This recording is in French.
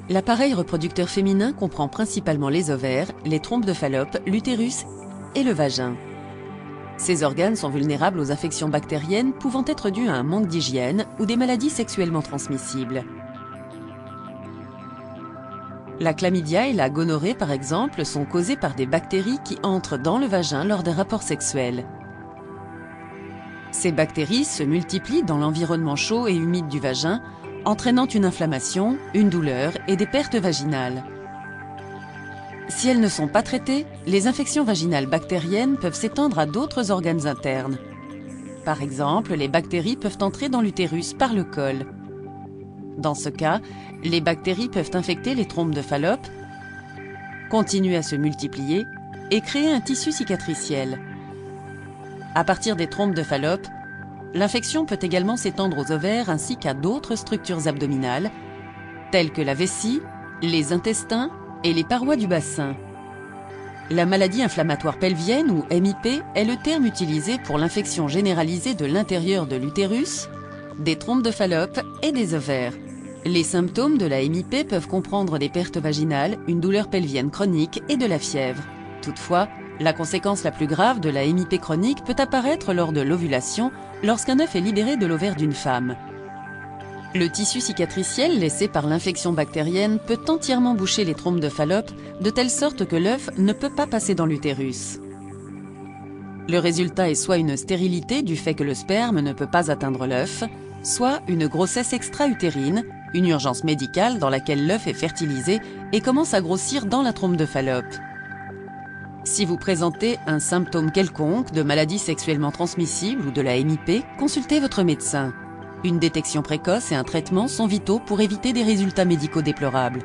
L'appareil reproducteur féminin comprend principalement les ovaires, les trompes de Fallope, l'utérus et le vagin. Ces organes sont vulnérables aux infections bactériennes pouvant être dues à un manque d'hygiène ou des maladies sexuellement transmissibles. La chlamydia et la gonorrhée, par exemple, sont causées par des bactéries qui entrent dans le vagin lors des rapports sexuels. Ces bactéries se multiplient dans l'environnement chaud et humide du vagin, entraînant une inflammation, une douleur et des pertes vaginales. Si elles ne sont pas traitées, les infections vaginales bactériennes peuvent s'étendre à d'autres organes internes. Par exemple, les bactéries peuvent entrer dans l'utérus par le col. Dans ce cas, les bactéries peuvent infecter les trompes de Fallope, continuer à se multiplier et créer un tissu cicatriciel. À partir des trompes de Fallope, l'infection peut également s'étendre aux ovaires ainsi qu'à d'autres structures abdominales, telles que la vessie, les intestins et les parois du bassin. La maladie inflammatoire pelvienne ou MIP est le terme utilisé pour l'infection généralisée de l'intérieur de l'utérus, des trompes de Fallope et des ovaires. Les symptômes de la MIP peuvent comprendre des pertes vaginales, une douleur pelvienne chronique et de la fièvre. Toutefois, la conséquence la plus grave de la MIP chronique peut apparaître lors de l'ovulation, lorsqu'un œuf est libéré de l'ovaire d'une femme. Le tissu cicatriciel laissé par l'infection bactérienne peut entièrement boucher les trompes de Fallope, de telle sorte que l'œuf ne peut pas passer dans l'utérus. Le résultat est soit une stérilité du fait que le sperme ne peut pas atteindre l'œuf, soit une grossesse extra-utérine, une urgence médicale dans laquelle l'œuf est fertilisé et commence à grossir dans la trompe de Fallope. Si vous présentez un symptôme quelconque de maladie sexuellement transmissible ou de la MIP, consultez votre médecin. Une détection précoce et un traitement sont vitaux pour éviter des résultats médicaux déplorables.